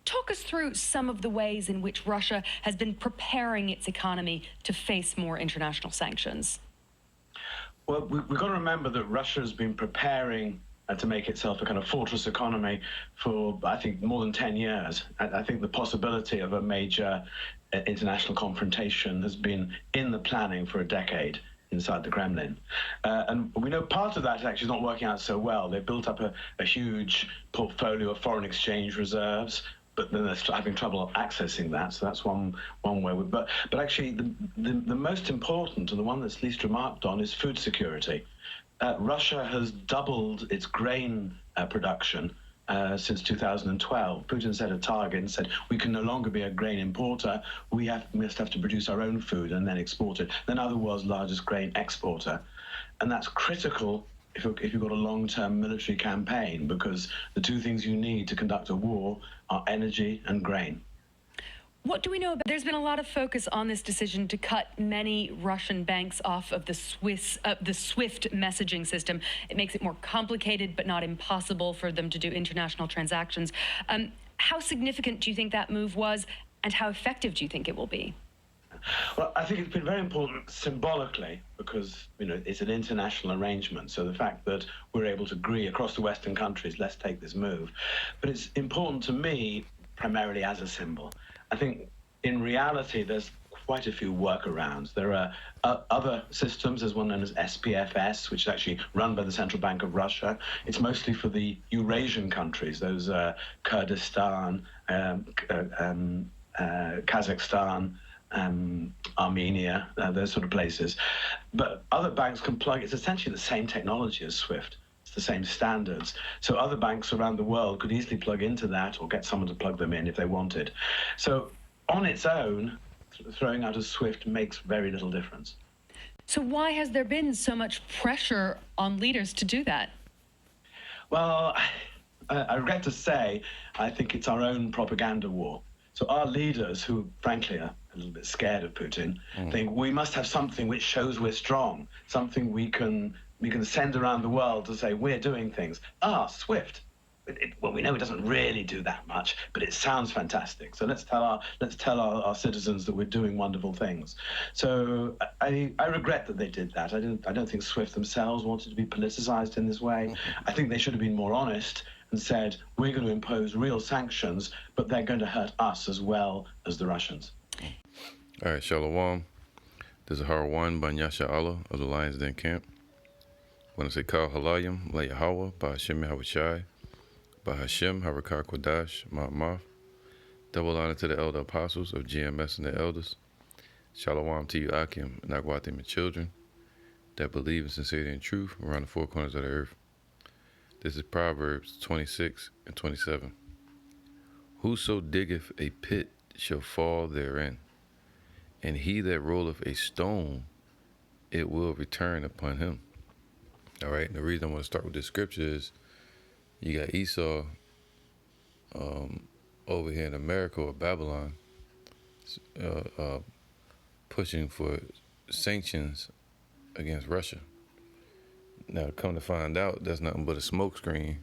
Talk us through some of the ways in which Russia has been preparing its economy to face more international sanctions. Well, we've got to remember that Russia has been preparing to make itself a kind of fortress economy for, I think, more than 10 years. I think the possibility of a major international confrontation has been in the planning for a decade inside the Kremlin. And we know part of that actually is not working out so well. They've built up a huge portfolio of foreign exchange reserves, but then they're having trouble accessing that. So that's one way. But actually, the most important and the one that's least remarked on is food security. Russia has doubled its grain production since 2012. Putin set a target and said, we can no longer be a grain importer. We must have to produce our own food and then export it. They're now the world's largest grain exporter. And that's critical if you've got a long-term military campaign, because the two things you need to conduct a war are energy and grain. What do we know about? There's been a lot of focus on this decision to cut many Russian banks off of the SWIFT messaging system. It makes it more complicated, but not impossible for them to do international transactions. How significant do you think that move was, and how effective do you think it will be? Well, I think it's been very important symbolically because, it's an international arrangement. So the fact that we're able to agree across the Western countries, let's take this move. But it's important to me primarily as a symbol. I think in reality, there's quite a few workarounds. There are other systems. There's one known as SPFS, which is actually run by the Central Bank of Russia. It's mostly for the Eurasian countries, those Kurdistan, Kazakhstan, Armenia, those sort of places. But other banks can plug, it's essentially the same technology as SWIFT. It's the same standards. So other banks around the world could easily plug into that or get someone to plug them in if they wanted. So on its own, throwing out a SWIFT makes very little difference. So why has there been so much pressure on leaders to do that? Well, I regret to say, I think it's our own propaganda war. So our leaders, who frankly are a little bit scared of Putin, think we must have something which shows we're strong, something we can send around the world to say we're doing things. SWIFT. Well, we know it doesn't really do that much, but it sounds fantastic. So let's tell our citizens that we're doing wonderful things. So I regret that they did that. I don't think SWIFT themselves wanted to be politicized in this way. I think they should have been more honest and said, we're going to impose real sanctions, but they're going to hurt us as well as the Russians. All right, Shalom. This is Harwan Banyasha Allah of the Lions Den camp. When I say Kal Halayim, La Yahweh, Ba Hashem Yahushai, Ba Hashem Harakar Kodash, Ma'amaf. Double honor to the elder apostles of GMS and the elders. Shalom to you, Akim, Nagwatim, and children that believe in sincerity and truth around the four corners of the earth. This is Proverbs 26 and 27. Whoso diggeth a pit shall fall therein, and he that rolleth a stone, it will return upon him. All right, and the reason I want to start with this scripture is you got Esau over here in America or Babylon pushing for sanctions against Russia. Now, come to find out, that's nothing but a smokescreen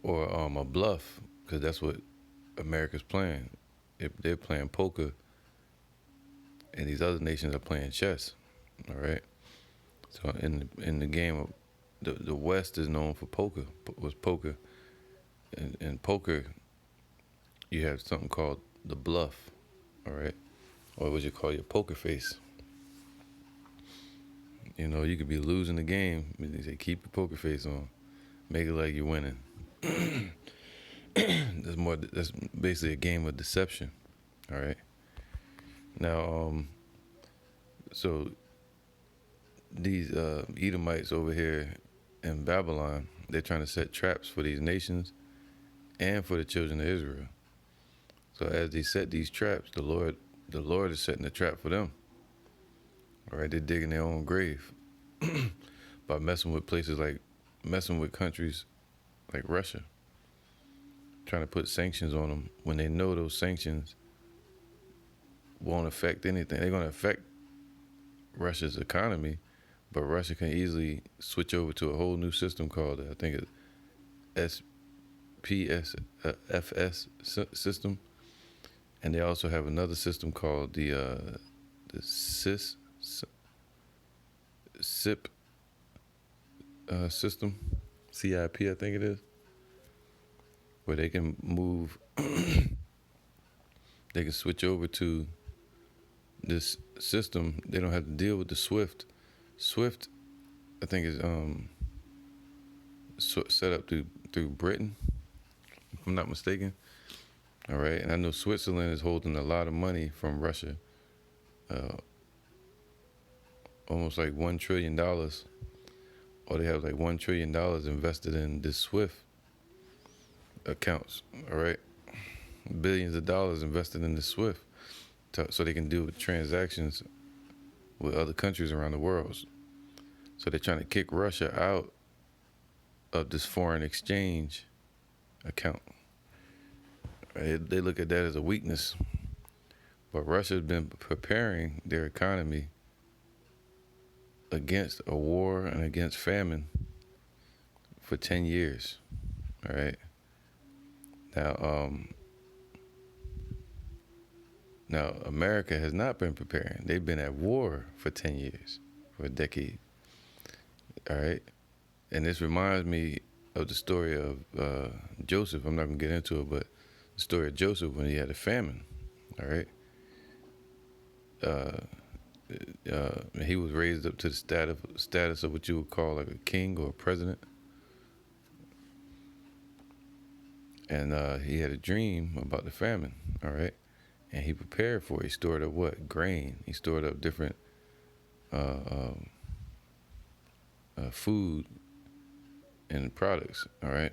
or a bluff, because that's what America's playing. They're playing poker, and these other nations are playing chess. All right. So in the game of the West is known for poker. In poker, you have something called the bluff. All right, or what you call your poker face. You could be losing the game. They say keep your poker face on, make it like you're winning. That's basically a game of deception. All right. Now, so these Edomites over here in Babylon, they're trying to set traps for these nations and for the children of Israel. So as they set these traps, the Lord is setting the trap for them. All right, they're digging their own grave by messing with countries like Russia, trying to put sanctions on them when they know those sanctions won't affect anything. They're going to affect Russia's economy, but Russia can easily switch over to a whole new system called, I think it's system, and they also have another system called the SIP system, CIP, I think it is, where they can move, they can switch over to this system. They don't have to deal with the SWIFT. SWIFT, I think, is set up through Britain, if I'm not mistaken. All right, and I know Switzerland is holding a lot of money from Russia, almost like $1 trillion, or they have like $1 trillion invested in this SWIFT accounts. All right, billions of dollars invested in the SWIFT, so they can do transactions with other countries around the world. So they're trying to kick Russia out of this foreign exchange account. They look at that as a weakness, but Russia's been preparing their economy against a war and against famine for 10 years. All right. Now America has not been preparing. They've been at war for 10 years, for a decade. All right. And this reminds me of the story of Joseph. I'm not going to get into it, but the story of Joseph when he had a famine. All right. He was raised up to the status of what you would call like a king or a president. And he had a dream about the famine. All right. And he prepared for it. He stored up what? Grain. He stored up different food and products. All right.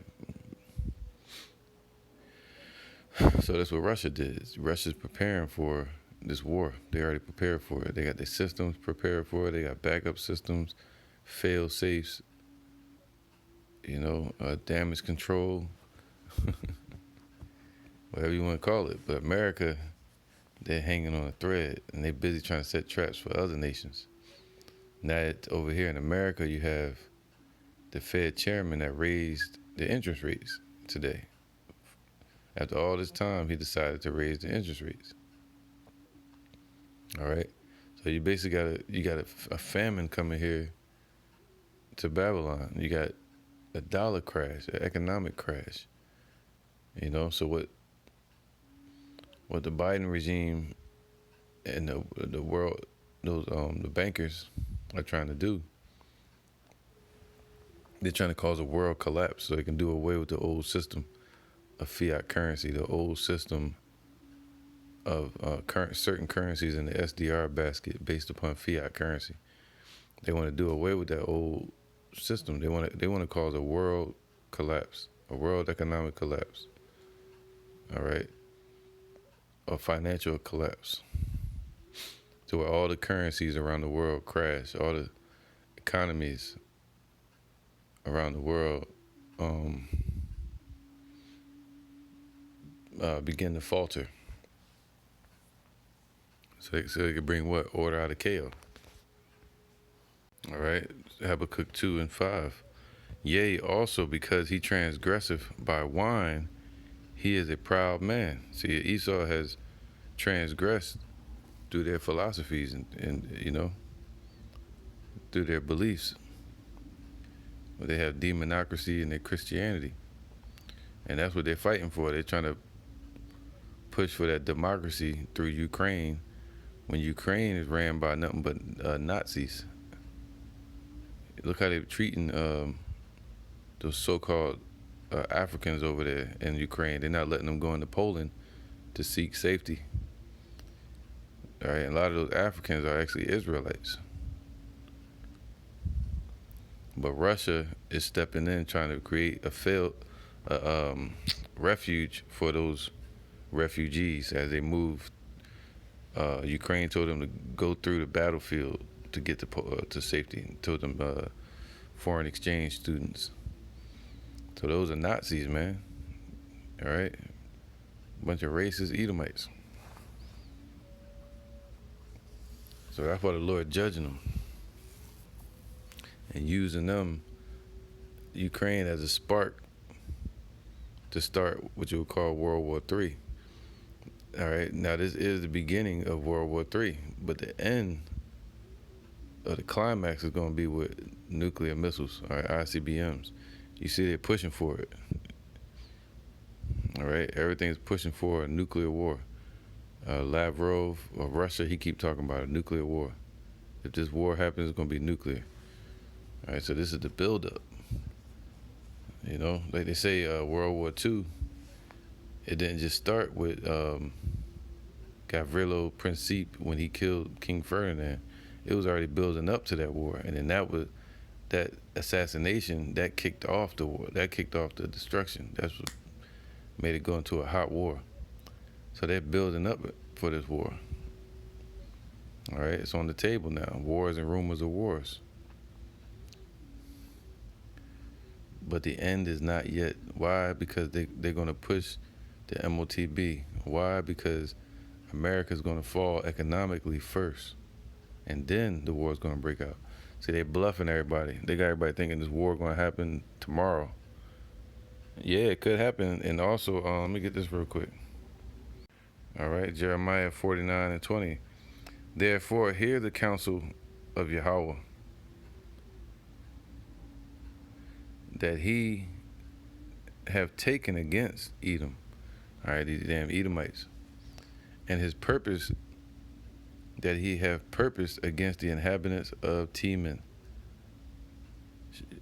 So that's what Russia did. Russia's preparing for this war. They already prepared for it. They got their systems prepared for it. They got backup systems, fail safes, damage control, whatever you want to call it. But America, they're hanging on a thread, and they're busy trying to set traps for other nations. Now, over here in America, you have the Fed chairman that raised the interest rates today. After all this time, he decided to raise the interest rates. All right, so you basically got a famine coming here to Babylon. You got a dollar crash, an economic crash. So what the Biden regime and the world, the bankers are trying to do. They're trying to cause a world collapse so they can do away with the old system of fiat currency, the old system of certain currencies in the SDR basket based upon fiat currency. They want to do away with that old system. They want to cause a world collapse, a world economic collapse. All right, a financial collapse, to where all the currencies around the world crash, all the economies around the world begin to falter. So they could bring what? Order out of chaos. All right. Habakkuk 2:5. Yea, also because he transgresseth by wine, he is a proud man. See, Esau has transgressed through their philosophies and through their beliefs. They have demonocracy in their Christianity. And that's what they're fighting for. They're trying to push for that democracy through Ukraine, when Ukraine is ran by nothing but Nazis. Look how they're treating those so-called Africans over there in Ukraine. They're not letting them go into Poland to seek safety. All right, and a lot of those Africans are actually Israelites. But Russia is stepping in, trying to create a refuge for those refugees as they move. Ukraine told them to go through the battlefield to get to safety. Told them foreign exchange students. So those are Nazis, man. All right, bunch of racist Edomites. So that's why the Lord judging them and using them, Ukraine, as a spark to start what you would call World War III. All right, now this is the beginning of World War III, but the end of the climax is going to be with nuclear missiles, all right, ICBMs. You see, they're pushing for it. All right, everything's pushing for a nuclear war. Lavrov of Russia, he keep talking about a nuclear war. If this war happens, it's going to be nuclear. All right, so this is the buildup. You know, like they say, World War II, it didn't just start with Gavrilo Princip when he killed King Ferdinand. It was already building up to that war, and then that assassination that kicked off the war. That kicked off the destruction. That's what made it go into a hot war. So they're building up for this war. All right, it's on the table now. Wars and rumors of wars. But the end is not yet. Why? Because they're going to push the MOTB. Why? Because America's going to fall economically first, and then the war's going to break out. See, they're bluffing everybody. They got everybody thinking this war going to happen tomorrow. Yeah, it could happen. And also, let me get this real quick. All right, Jeremiah 49:20. Therefore, hear the counsel of Yahweh, that he have taken against Edom. All right, these damn Edomites. And his purpose, that he have purposed against the inhabitants of Teman.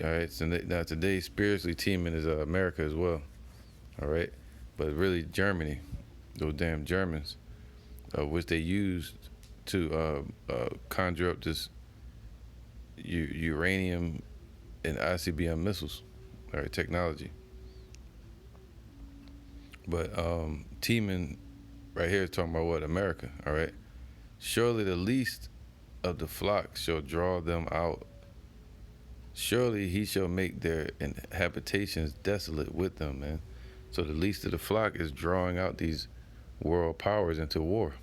All right, so now today, spiritually, Teman is America as well. All right, but really Germany, those damn Germans, which they used to conjure up this uranium and ICBM missiles, all right, technology. But Teman right here is talking about what? America, all right? Surely the least of the flock shall draw them out. Surely he shall make their habitations desolate with them, man. So the least of the flock is drawing out these world powers into war.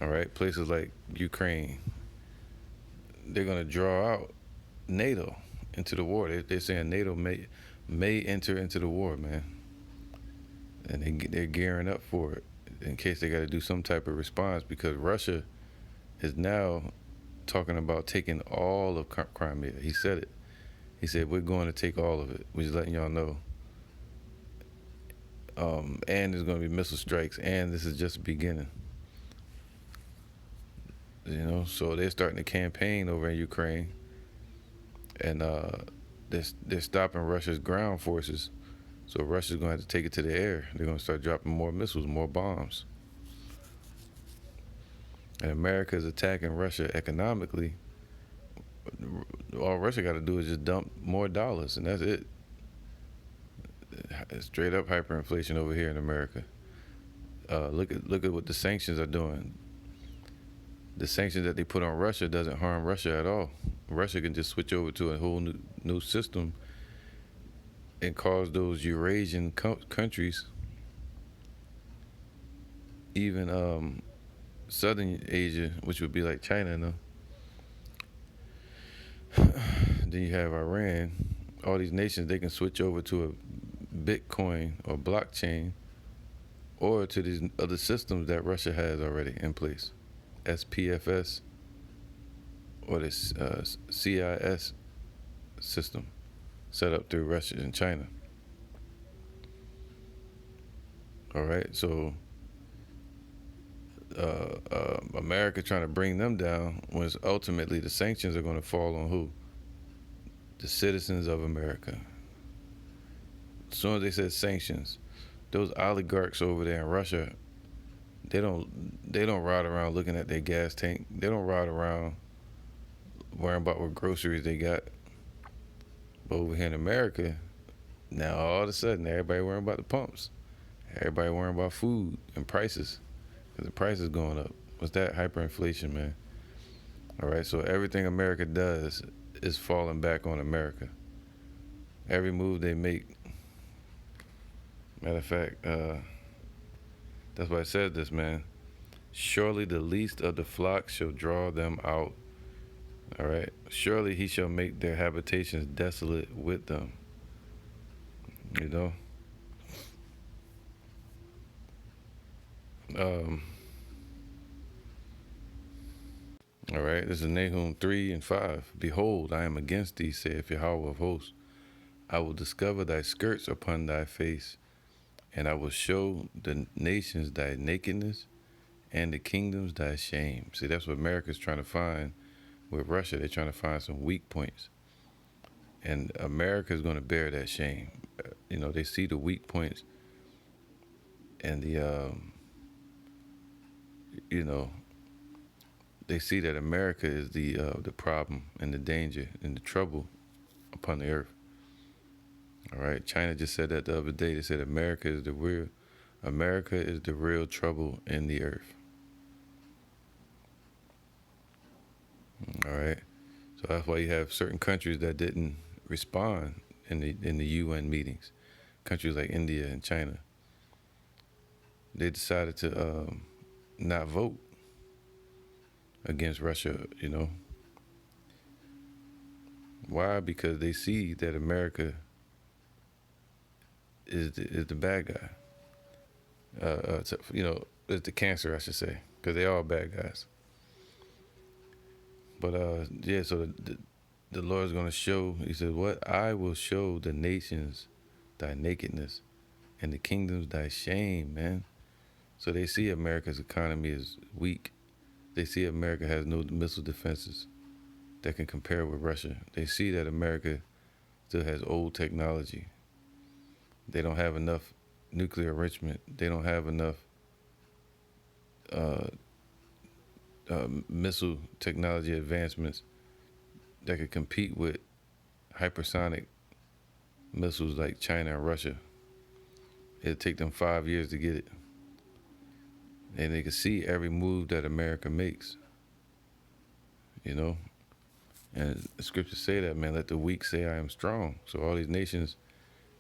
All right, places like Ukraine, they're going to draw out NATO into the war. They're saying NATO may enter into the war, man. And they're gearing up for it in case they got to do some type of response, because Russia is now talking about taking all of Crimea. He said it. He said, we're going to take all of it. We're just letting y'all know. And there's going to be missile strikes, and this is just the beginning. You know, so they're starting a campaign over in Ukraine, and they're stopping Russia's ground forces. So Russia's going to have to take it to the air. They're going to start dropping more missiles, more bombs. And America is attacking Russia economically. All Russia got to do is just dump more dollars, and that's it. It's straight up hyperinflation over here in America. Look at what the sanctions are doing. The sanctions that they put on Russia doesn't harm Russia at all. Russia can just switch over to a whole new system and cause those Eurasian countries, even Southern Asia, which would be like China now. Then you have Iran. All these nations, they can switch over to a Bitcoin or blockchain, or to these other systems that Russia has already in place. SPFS or this CIS system set up through Russia and China. All right, so America trying to bring them down, when ultimately the sanctions are going to fall on who? The citizens of America. As soon as they said sanctions, those oligarchs over there in Russia, they don't ride around looking at their gas tank. They don't ride around worrying about what groceries they got. But over here in America, now all of a sudden everybody worrying about the pumps. Everybody worrying about food and prices, because the price is going up. What's that? Hyperinflation, man. All right, so everything America does is falling back on America. Every move they make. Matter of fact, that's why it says this, man. Surely the least of the flock shall draw them out. All right. Surely he shall make their habitations desolate with them. You know. Um, all right, this is Nahum 3 and 5. Behold, I am against thee, saith Yahweh of hosts. I will discover thy skirts upon thy face, and I will show the nations thy nakedness and the kingdoms thy shame. See, that's what America's trying to find with Russia. They're trying to find some weak points. And America's going to bear that shame. They see the weak points and they see that America is the problem and the danger and the trouble upon the earth. All right, China just said that the other day. They said America is the real trouble in the earth. All right, so that's why you have certain countries that didn't respond in the UN meetings. Countries like India and China, they decided to not vote against Russia. Why? Because they see that America is the bad guy. Is the cancer, I should say, because they all bad guys. But so the Lord's going to show. He said, "What I will show the nations thy nakedness, and the kingdoms thy shame." Man, so they see America's economy is weak. They see America has no missile defenses that can compare with Russia. They see that America still has old technology. They don't have enough nuclear enrichment. They don't have enough missile technology advancements that could compete with hypersonic missiles like China and Russia. It'll take them 5 years to get it. And they can see every move that America makes. And the scriptures say that, man, let the weak say I am strong. So all these nations,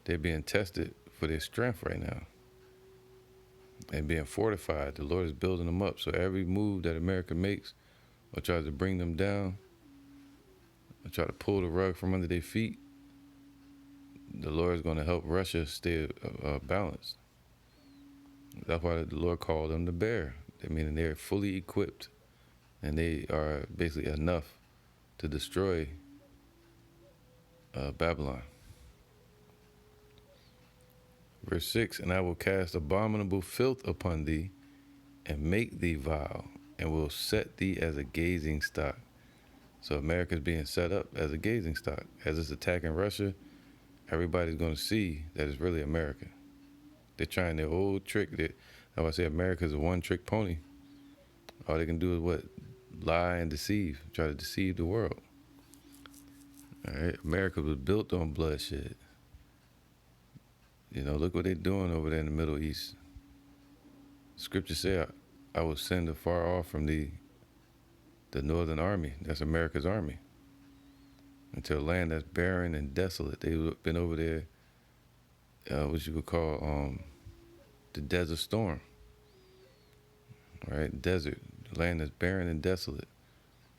they're being tested for their strength right now and being fortified. The Lord is building them up. So every move that America makes or tries to bring them down or try to pull the rug from under their feet, the Lord is going to help Russia stay balanced. That's why the Lord called them the bear. Meaning they're fully equipped and they are basically enough to destroy Babylon. Verse 6, and I will cast abominable filth upon thee and make thee vile and will set thee as a gazing stock. So America's being set up as a gazing stock. As it's attacking Russia, everybody's going to see that it's really America. They're trying their old trick. I would say America's a one-trick pony. All they can do is what? Lie and deceive. Try to deceive the world. All right? America was built on bloodshed. Look what they're doing over there in the Middle East. Scripture say, I will send afar off from thee the northern army. That's America's army. Into a land that's barren and desolate. They've been over there, what you would call the desert storm. All right, desert. The land that's barren and desolate.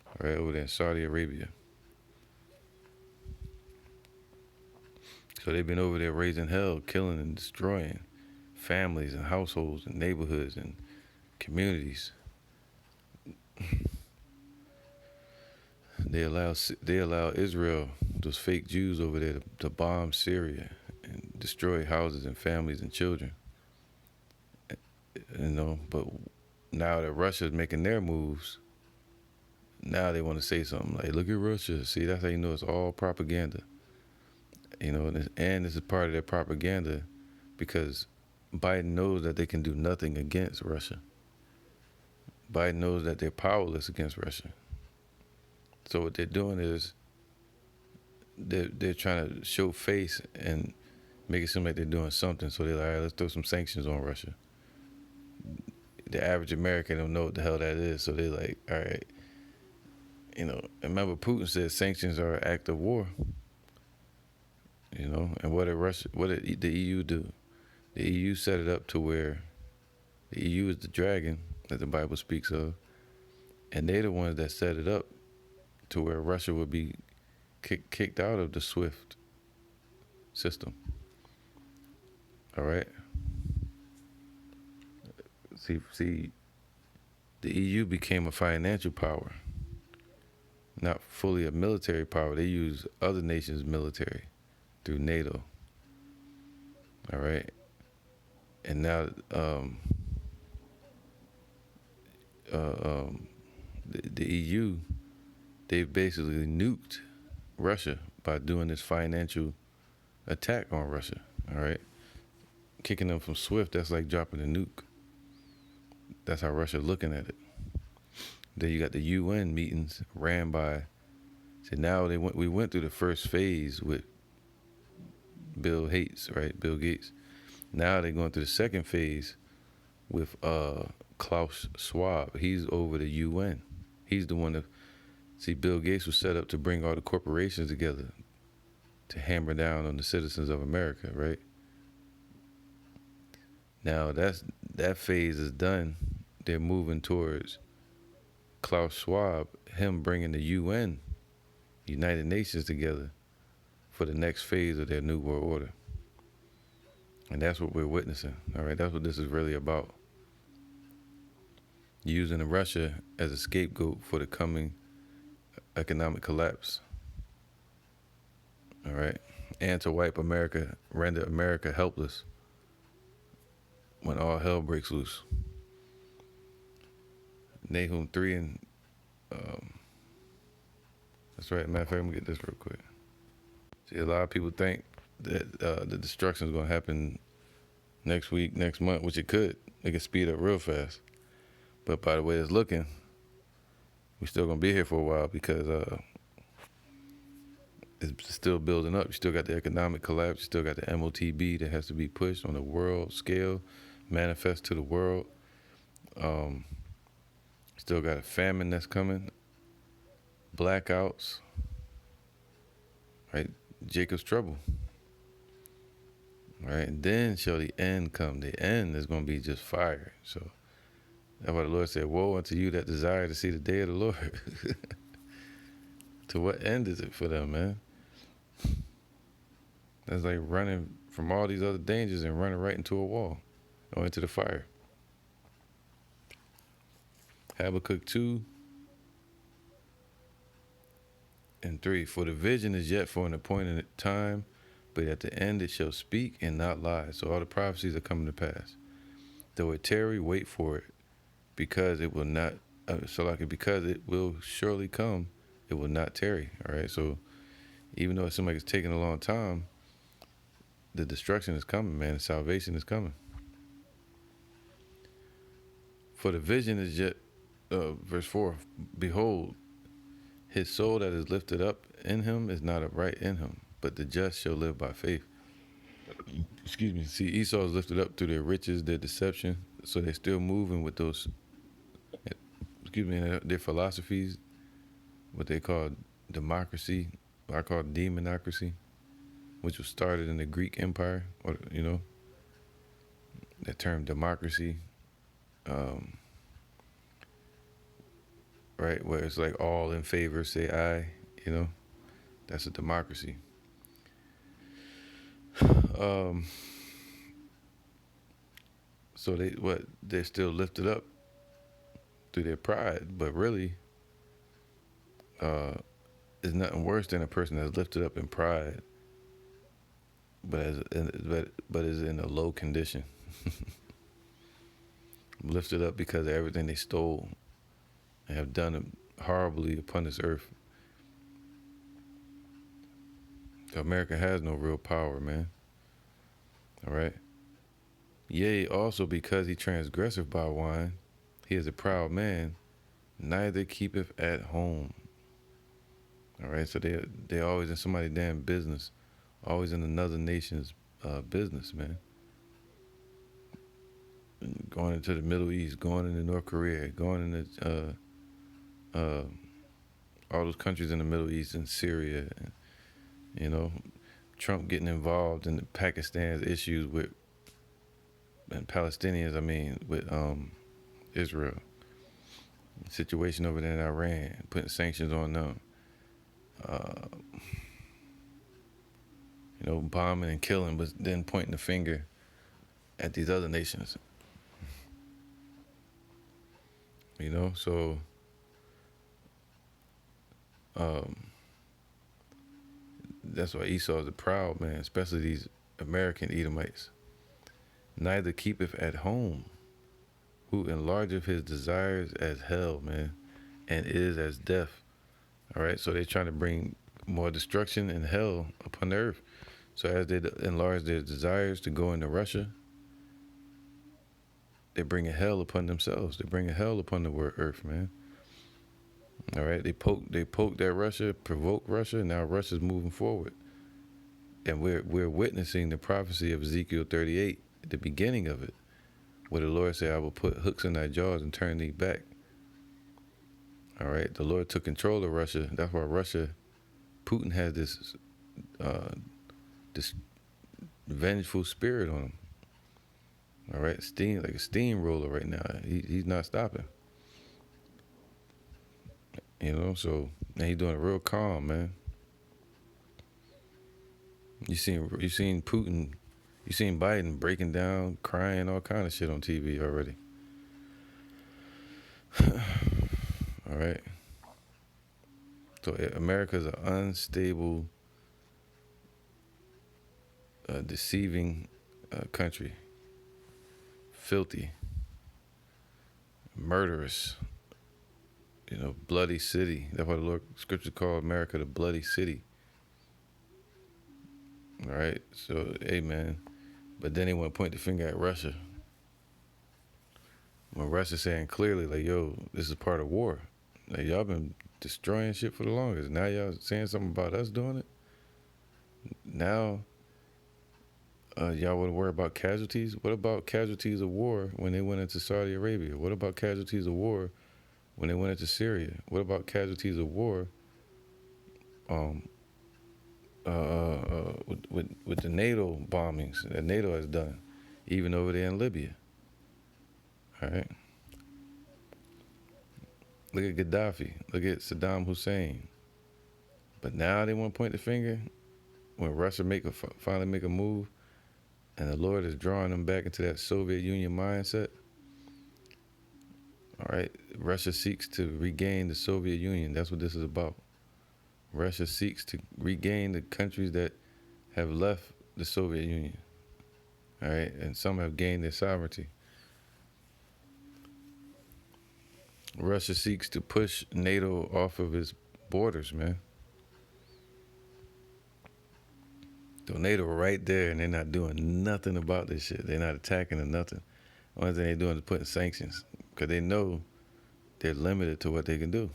All right, over there in Saudi Arabia. So they've been over there raising hell, killing and destroying families and households and neighborhoods and communities. They allow Israel, those fake Jews over there, to bomb Syria and destroy houses and families and children. But now that Russia's making their moves, now they want to say something like, look at Russia. See, that's how you know it's all propaganda. And this is part of their propaganda because Biden knows that they can do nothing against Russia. Biden knows that they're powerless against Russia. So what they're doing is they're trying to show face and make it seem like they're doing something. So they're like, all right, let's throw some sanctions on Russia. The average American don't know what the hell that is. So they're like, all right. Remember Putin said sanctions are an act of war. And what did the EU do? The EU set it up to where the EU is the dragon that the Bible speaks of, and they're the ones that set it up to where Russia would be kicked out of the SWIFT system. All right. See, the EU became a financial power, not fully a military power. They use other nations' military through NATO. All right, and now the EU, they've basically nuked Russia by doing this financial attack on Russia. All right, kicking them from SWIFT. That's like dropping a nuke. That's how Russia looking at it. Then you got the UN meetings ran by. So now we went through the first phase with Bill Gates, right? Bill Gates. Now they're going through the second phase with Klaus Schwab. He's over the UN. He's the one that, see, Bill Gates was set up to bring all the corporations together to hammer down on the citizens of America, right? Now that phase is done. They're moving towards Klaus Schwab, him bringing the UN, United Nations, together for the next phase of their new world order. And that's what we're witnessing, all right? That's what this is really about. Using Russia as a scapegoat for the coming economic collapse, all right? And to wipe America, render America helpless when all hell breaks loose. Nahum 3 and, that's right, matter of fact, let me get this real quick. See, a lot of people think that the destruction is going to happen next week, next month, which it could. It could speed up real fast. But by the way it's looking, we're still going to be here for a while because it's still building up. You still got the economic collapse. You still got the MOTB that has to be pushed on the world scale, manifest to the world. Still got a famine that's coming, blackouts, right? Jacob's trouble. All right, and then shall the end come. The end is going to be just fire. So that's why the Lord said, woe unto you that desire to see the day of the Lord. To what end is it for them, man? That's like running from all these other dangers and running right into a wall or into the fire. Habakkuk 2 and 3. For the vision is yet for an appointed time, but at the end it shall speak and not lie. So all the prophecies are coming to pass. Though it tarry, wait for it, because it will not. Because it will surely come, it will not tarry. All right. So even though it seems like it's taking a long time, the destruction is coming, man. The salvation is coming. For the vision is yet, verse 4, behold, his soul that is lifted up in him is not upright in him, but the just shall live by faith. Excuse me. See, Esau is lifted up through their riches, their deception, so they're still moving with those, their philosophies, what they call democracy, what I call demonocracy, which was started in the Greek Empire, or, that term democracy, right, where it's like all in favor say aye, that's a democracy. So they're still lifted up through their pride, but really, is nothing worse than a person that's lifted up in pride, but is in a low condition. Lifted up because of everything they stole and have done horribly upon this earth. America has no real power, man. All right. Yea, also because he transgresseth by wine, he is a proud man, neither keepeth at home. All right. So they always in somebody's damn business, always in another nation's business, man. Going into the Middle East, going into North Korea, going into all those countries in the Middle East and Syria, Trump getting involved in Pakistan's issues and Palestinians, with Israel. Situation over there in Iran, putting sanctions on them. Bombing and killing, but then pointing the finger at these other nations. You know, so um, that's why Esau is a proud man, especially these American Edomites. Neither keepeth at home, who enlargeth his desires as hell, man, and is as death. All right, so they're trying to bring more destruction and hell upon the earth. So as they enlarge their desires to go into Russia, they're bringing hell upon themselves. They're bringing hell upon the earth, man. All right, they poked at Russia, provoked Russia, and now Russia's moving forward. And we're witnessing the prophecy of Ezekiel 38, at the beginning of it, where the Lord said, I will put hooks in thy jaws and turn thee back. All right, the Lord took control of Russia. That's why Putin has this vengeful spirit on him. All right, like a steamroller right now. He's not stopping. You know, so and he's doing it real calm, man. You seen Putin, you seen Biden breaking down, crying, all kind of shit on TV already. All right. So America's an unstable, deceiving country. Filthy, murderous, you know, bloody city. That's why the Lord Scripture called America the bloody city. All right, so amen. But then they want to point the finger at Russia. When Russia's saying clearly, like, yo, this is part of war. Like, y'all been destroying shit for the longest. Now y'all saying something about us doing it? Now y'all want to worry about casualties? What about casualties of war when they went into Saudi Arabia? What about casualties of war when they went into Syria? What about casualties of war with the NATO bombings that NATO has done, even over there in Libya? All right. Look at Gaddafi. Look at Saddam Hussein. But now they want to point the finger when Russia finally make a move, and the Lord is drawing them back into that Soviet Union mindset. All right, Russia seeks to regain the Soviet Union. That's what this is about. Russia seeks to regain the countries that have left the Soviet Union. All right, and some have gained their sovereignty. Russia seeks to push NATO off of its borders, man. So NATO right there, and they're not doing nothing about this shit. They're not attacking or nothing. Only thing they're doing is putting sanctions because they know they're limited to what they can do.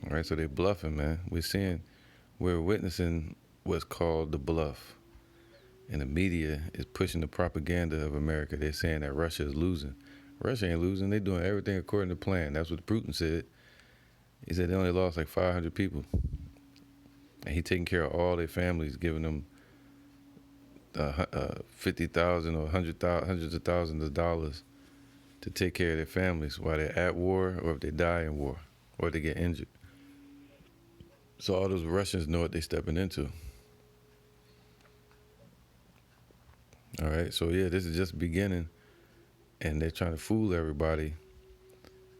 All right, so they're bluffing, man. We're witnessing what's called the bluff. And the media is pushing the propaganda of America. They're saying that Russia is losing. Russia ain't losing. They're doing everything according to plan. That's what Putin said. He said they only lost like 500 people. And he taking care of all their families, giving them $50,000 or hundreds of thousands of dollars to take care of their families while they're at war or if they die in war or if they get injured. So all those Russians know what they're stepping into. All right, so yeah, this is just beginning, and they're trying to fool everybody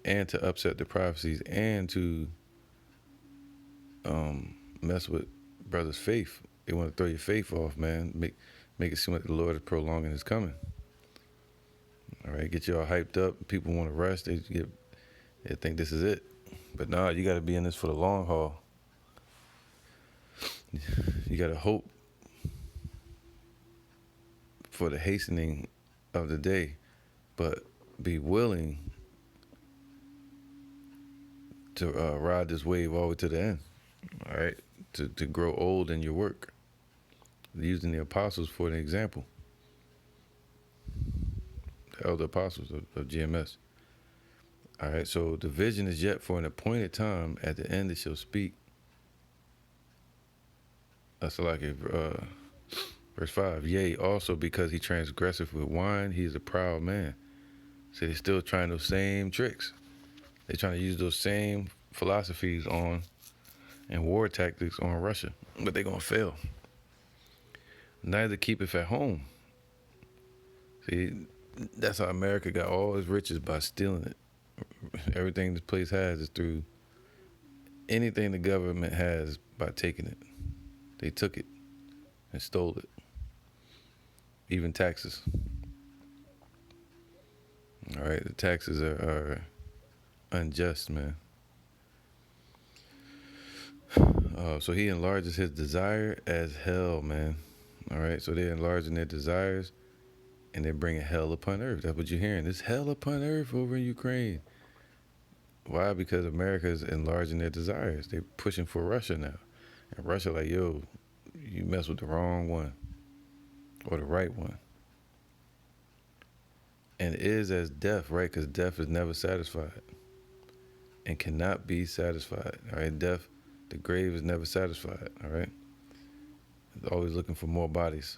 and to upset the prophecies and to mess with brothers' faith. They want to throw your faith off, man. Make it seem like the Lord is prolonging his coming. All right, get you all hyped up. People want to rush. They think this is it. But nah, you got to be in this for the long haul. You got to hope for the hastening of the day, but be willing to ride this wave all the way to the end. All right, to grow old in your work. Using the apostles for an example. The elder apostles of GMS. All right, so the vision is yet for an appointed time. At the end it shall speak. That's like verse 5. Yea, also because he transgresseth with wine, he is a proud man. So they're still trying those same tricks. They're trying to use those same philosophies on and war tactics on Russia, but they're going to fail. Neither keepeth at home. See, That's how America got all its riches, by stealing it. Everything this place has is through anything the government has, by taking it. They took it and stole it. Even taxes. All right, the taxes are unjust, man. So he enlarges his desire as hell, man. All right, so they're enlarging their desires, and they're bringing hell upon earth. That's what you're hearing. It's hell upon earth over in Ukraine. Why? Because America is enlarging their desires. They're pushing for Russia now. And Russia like, yo, you mess with the wrong one. Or the right one. And it is as death, right? Because death is never satisfied. And cannot be satisfied. All right, death, the grave is never satisfied. All right? It's always looking for more bodies.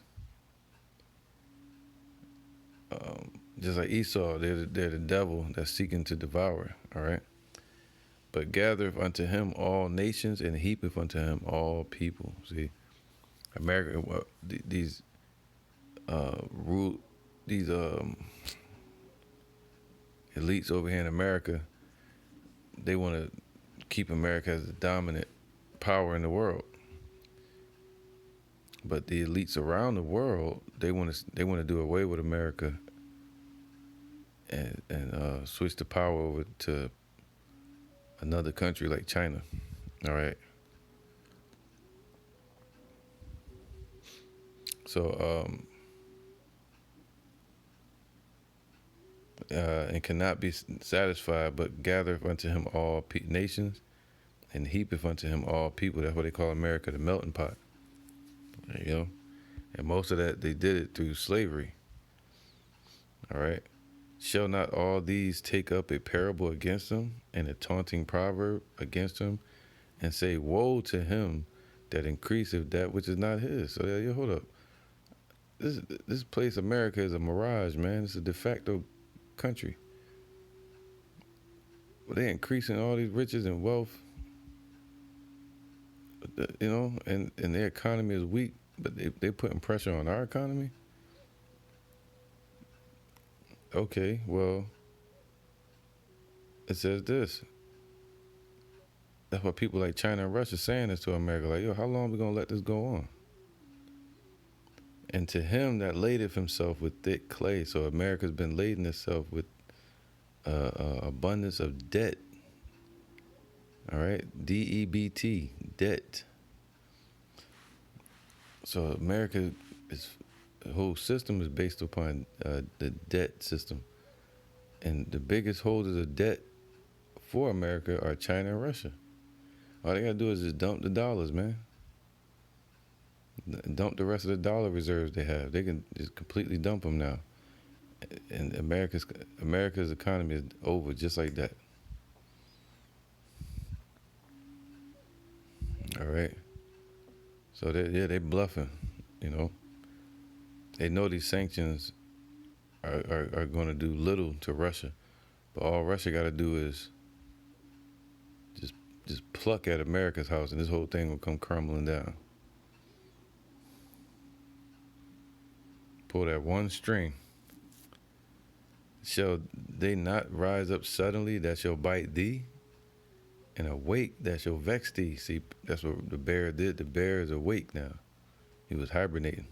Just like Esau, they're the devil that's seeking to devour. All right? But gathereth unto him all nations, and heapeth unto him all people. See, America, these elites over here in America, they want to keep America as the dominant power in the world. But the elites around the world, they want to do away with America and switch the power over to another country like China. All right. So and cannot be satisfied, but gathereth unto him all nations, and heapeth unto him all people. That's what they call America, the melting pot. You know, and most of that they did it through slavery. All right. Shall not all these take up a parable against them, and a taunting proverb against him, and say, woe to him that increaseth that which is not his? So yeah, hold up. This place, America, is a mirage, man. It's a de facto country. But they're increasing all these riches and wealth, you know, and their economy is weak, but they're putting pressure on our economy. Okay, well, it says this. That's what people like China and Russia saying this to America. Like, yo, how long are we going to let this go on? And to him that ladeth himself with thick clay. So America's been lading itself with abundance of debt. All right? D-E-B-T, debt. So America the whole system is based upon the debt system. And the biggest holders of debt for America are China and Russia. All they got to do is just dump the dollars, man. Dump the rest of the dollar reserves they have. They can just completely dump them now. And America's economy is over just like that. All right. So they bluffing, you know. They know these sanctions are going to do little to Russia, but all Russia got to do is just pluck at America's house, and this whole thing will come crumbling down. Pull that one string. Shall they not rise up suddenly that shall bite thee, and awake that shall vex thee? See, that's what the bear did. The bear is awake now. He was hibernating.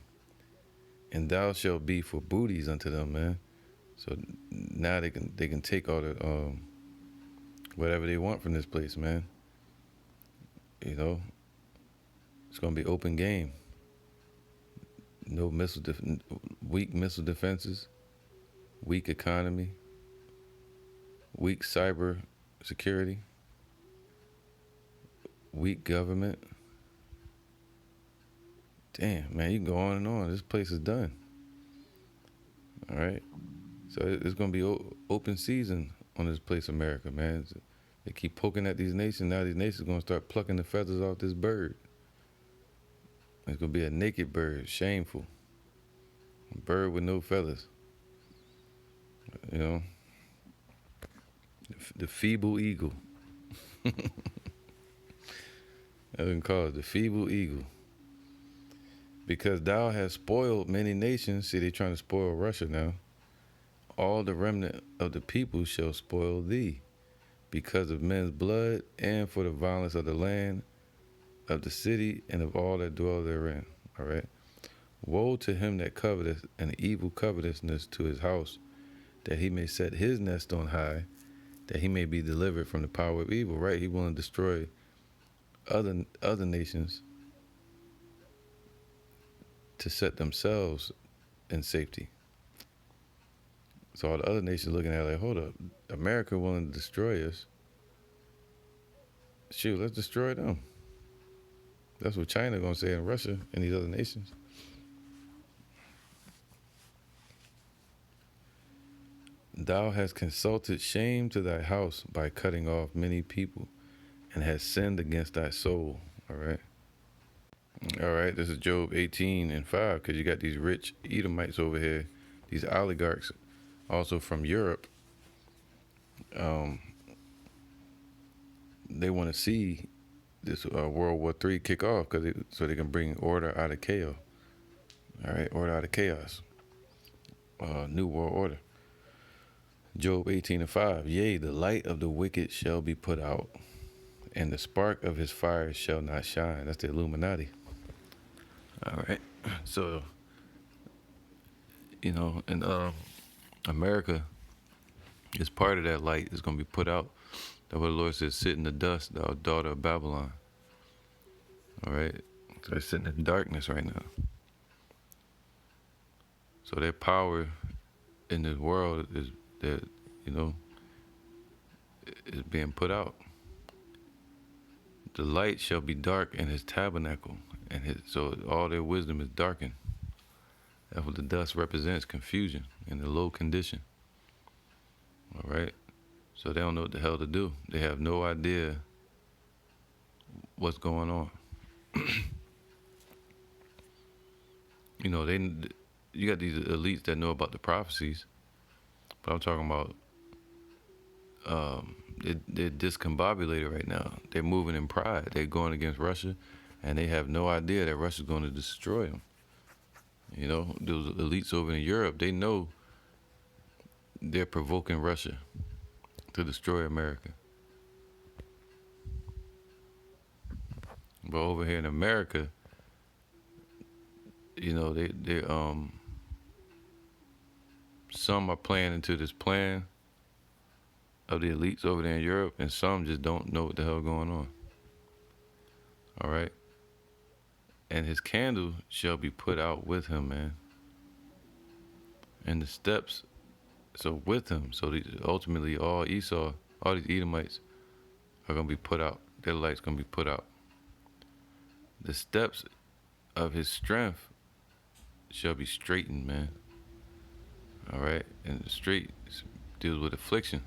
And thou shalt be for booties unto them, man. So now they can take all the whatever they want from this place, man. You know, it's gonna be open game. No weak missile defenses, weak economy, weak cyber security, weak government. Damn, man, you can go on and on. This place is done. All right. So it's going to be open season on this place, America, man. They keep poking at these nations. Now these nations are going to start plucking the feathers off this bird. It's going to be a naked bird. Shameful. A bird with no feathers. You know. The feeble eagle. That's what we call it. The feeble eagle. Because thou hast spoiled many nations. See, they're trying to spoil Russia now. all the remnant of the people shall spoil thee, because of men's blood, and for the violence of the land, of the city, and of all that dwell therein. All right. Woe to him that coveteth an evil covetousness to his house, that he may set his nest on high, that he may be delivered from the power of evil. Right? He want to destroy other nations to set themselves in safety. So all the other nations looking at it like, hold up, America willing to destroy us. Shoot, let's destroy them. That's what China gonna say, in Russia and these other nations. Thou hast consulted shame to thy house by cutting off many people, and hast sinned against thy soul. All right. All right, this is Job 18:5, because you got these rich Edomites over here, these oligarchs, also from Europe. They want to see this World War III kick off, so they can bring order out of chaos. All right, order out of chaos. New world order. Job 18:5. Yea, the light of the wicked shall be put out, and the spark of his fire shall not shine. That's the Illuminati. All right. So, in America is part of that light is going to be put out. That's what the Lord says, sit in the dust, thou daughter of Babylon. All right. So they're sitting in darkness right now. So their power in this world is that, is being put out. The light shall be dark in his tabernacle, so all their wisdom is darkened. That's what the dust represents, confusion and the low condition. All right? So they don't know what the hell to do. They have no idea what's going on. You got these elites that know about the prophecies, but I'm talking about they're discombobulated right now. They're moving in pride. They're going against Russia, and they have no idea that Russia's going to destroy them. Those elites over in Europe, they know they're provoking Russia to destroy America. But over here in America, they some are playing into this plan of the elites over there in Europe, and some just don't know what the hell going on. All right? And his candle shall be put out with him, man. And the steps, so with him. So ultimately all Esau, all these Edomites are going to be put out. Their light's going to be put out. The steps of his strength shall be straightened, man. All right? And the straight deals with affliction.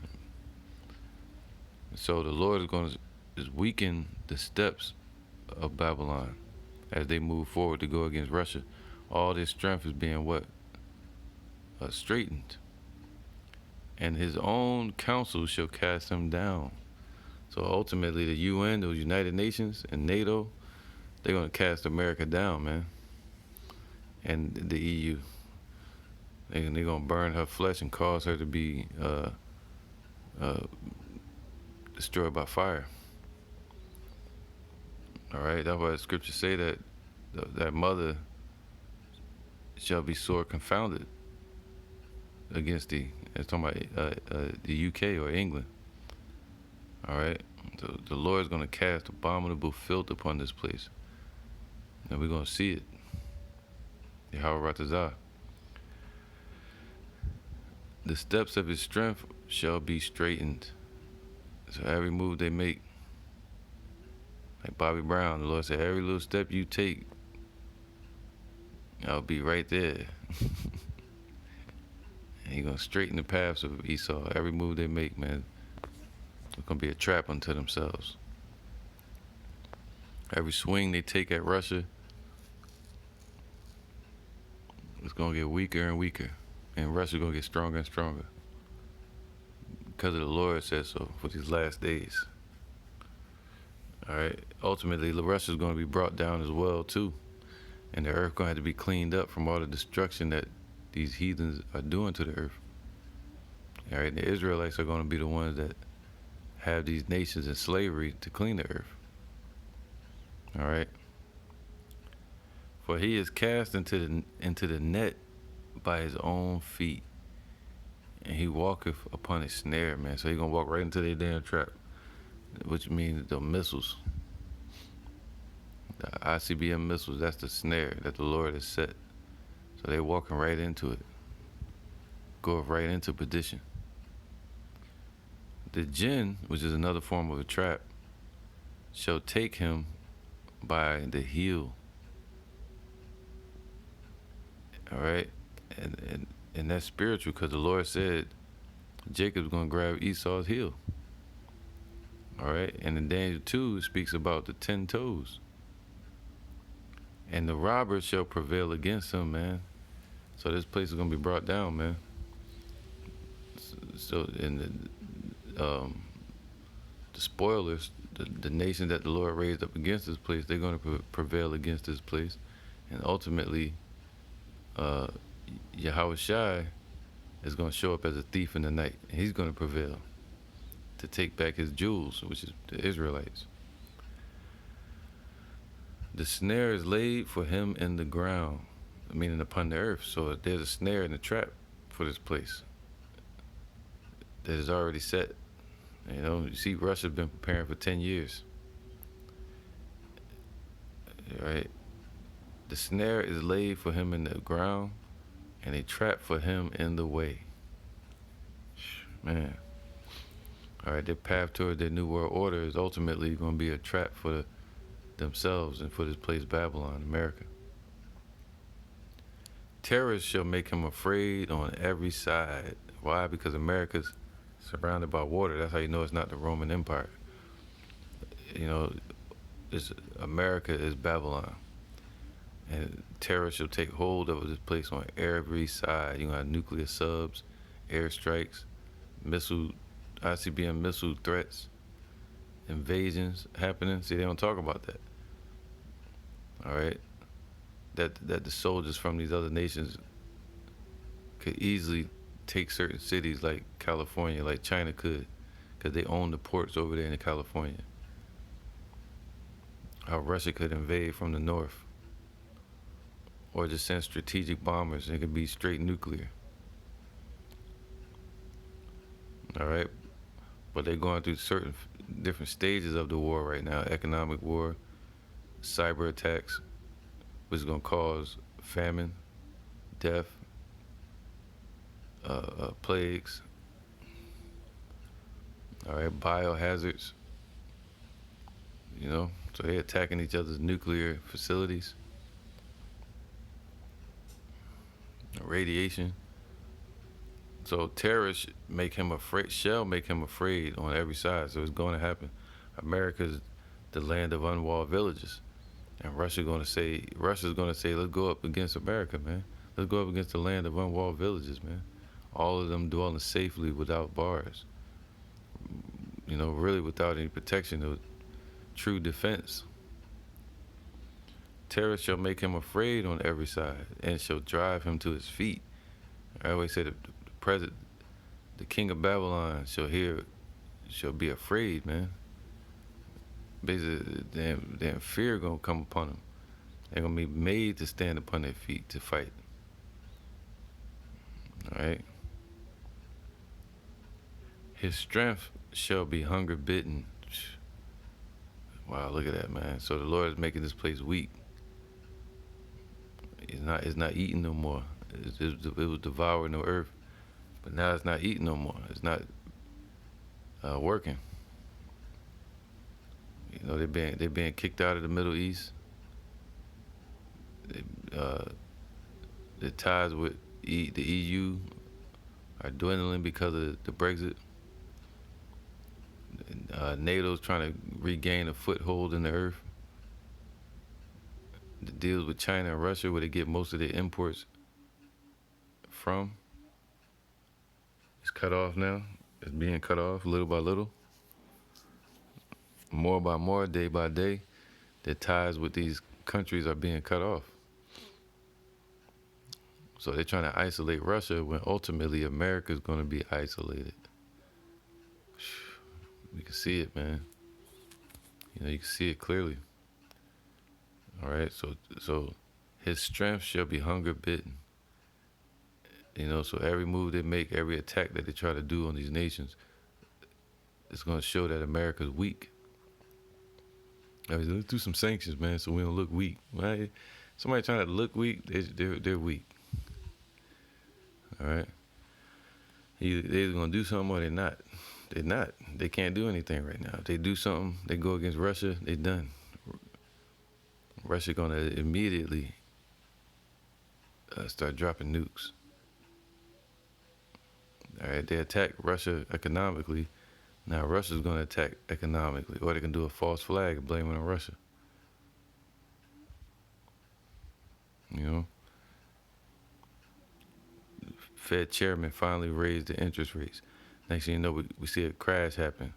So the Lord is going to weaken the steps of Babylon as they move forward to go against Russia. All their strength is being what? Straightened. And his own counsel shall cast him down. So ultimately the UN, those United Nations and NATO, they're going to cast America down, man. And the EU. They're going to burn her flesh and cause her to be destroyed by fire. All right, that's why the scriptures say that that mother shall be sore confounded against thee. It's talking about the UK or England. All right, the Lord is going to cast abominable filth upon this place, and we're going to see it. Yahweh Ratazah. The steps of his strength shall be straightened. So every move they make, like Bobby Brown, the Lord said, every little step you take, I'll be right there. And he's going to straighten the paths of Esau. Every move they make, man, it's going to be a trap unto themselves. Every swing they take at Russia, it's going to get weaker and weaker. And Russia's going to get stronger and stronger. Because of the Lord said so for these last days. All right. Ultimately, Russia's going to be brought down as well, too. And the earth going to have to be cleaned up from all the destruction that these heathens are doing to the earth. All right, the Israelites are going to be the ones that have these nations in slavery to clean the earth. All right. For he is cast into the net by his own feet, and he walketh upon a snare, man. So he gonna walk right into their damn trap, which means the missiles, the ICBM missiles. That's the snare that the Lord has set. So they walking right into it, go right into perdition. The jinn, which is another form of a trap, shall take him by the heel. All right, and that's spiritual because the Lord said Jacob's gonna grab Esau's heel. All right, and in Daniel 2 it speaks about the 10 toes. And the robber shall prevail against him, man. So this place is gonna be brought down, man. So in the spoilers, the nation that the Lord raised up against this place, they're gonna prevail against this place, and ultimately, Yahweh Shai is gonna show up as a thief in the night, and he's gonna prevail to take back his jewels, which is the Israelites. The snare is laid for him in the ground, meaning upon the earth. So there's a snare and a trap for this place that is already set. You know, you see, Russia's been preparing for 10 years. Right? The snare is laid for him in the ground, and a trap for him in the way. Man. All right, their path toward their new world order is ultimately going to be a trap for themselves and for this place, Babylon, America. Terrorists shall make him afraid on every side. Why? Because America's surrounded by water. That's how you know it's not the Roman Empire. You know, America is Babylon. And terrorists shall take hold of this place on every side. You're going to have nuclear subs, airstrikes, ICBM missile threats, invasions happening. See, they don't talk about that. All right? That the soldiers from these other nations could easily take certain cities like California, like China could, because they own the ports over there in California. How Russia could invade from the north, or just send strategic bombers, and it could be straight nuclear. All right? But they're going through certain different stages of the war right now. Economic war, cyber attacks, which is going to cause famine, death, plagues, all right, biohazards, you know, so they're attacking each other's nuclear facilities, radiation. So terrorists shall make him afraid on every side. So it's going to happen. America's the land of unwalled villages, and Russia's going to say, let's go up against America, man. Let's go up against the land of unwalled villages, man. All of them dwelling safely without bars. You know, really without any protection or true defense. Terrorists shall make him afraid on every side, and shall drive him to his feet. I always say the king of Babylon shall be afraid, man. Basically, damn fear gonna come upon them. They're gonna be made to stand upon their feet to fight. All right. His strength shall be hunger bitten. Wow, look at that, man. So the Lord is making this place weak. It's not eating no more. It was devouring the earth, but now it's not eating no more. It's not working. You know, they're being kicked out of the Middle East. The ties with the EU are dwindling because of the Brexit. NATO's trying to regain a foothold in the earth. The deals with China and Russia, where they get most of their imports from, it's cut off now. It's being cut off little by little. More by more, day by day, their ties with these countries are being cut off. So they're trying to isolate Russia when ultimately America's going to be isolated. We can see it, man. You know, you can see it clearly. All right, so his strength shall be hunger bitten. You know, so every move they make, every attack that they try to do on these nations, it's going to show that America's weak. I mean, let's do some sanctions, man, so we don't look weak. Right? Somebody trying to look weak, they're weak. All right. They're either gonna do something or they're not. They're not. They can't do anything right now. If they do something, they go against Russia, they're done. Russia gonna immediately start dropping nukes. All right, they attack Russia economically. Now Russia's gonna attack economically, or they can do a false flag and blame it on Russia. You know, Fed chairman finally raised the interest rates. Next thing you know, we see a crash happen.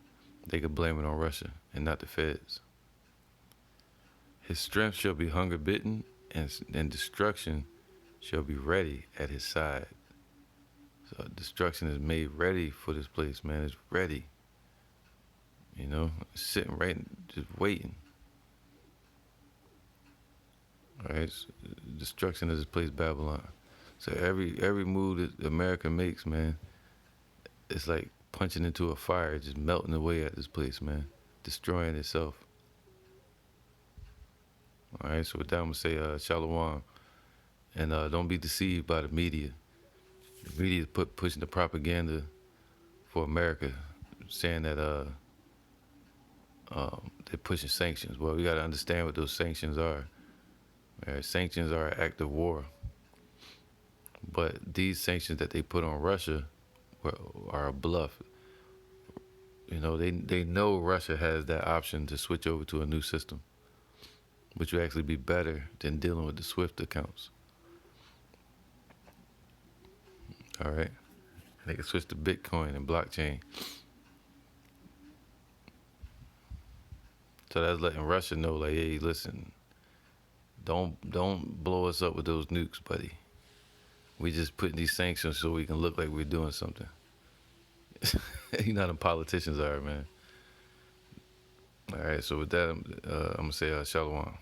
They could blame it on Russia and not the Feds. His strength shall be hunger bitten, and destruction shall be ready at his side. So destruction is made ready for this place, man. It's ready. You know, sitting right, just waiting. All right, so destruction of this place, Babylon. So every move that America makes, man, it's like punching into a fire, just melting away at this place, man, destroying itself. All right, so with that, I'm gonna say shalom, and don't be deceived by the media. The media is pushing the propaganda for America, saying that they're pushing sanctions. Well, we got to understand what those sanctions are. All right, sanctions are an act of war, but these sanctions that they put on Russia are a bluff. You know, they know Russia has that option to switch over to a new system, which would actually be better than dealing with the SWIFT accounts. All right, they can switch to Bitcoin and blockchain. So that's letting Russia know, like, hey, listen, don't blow us up with those nukes, buddy. We just putting these sanctions so we can look like we're doing something. You know how them politicians are, man. All right, so with that, I'm gonna say shalom.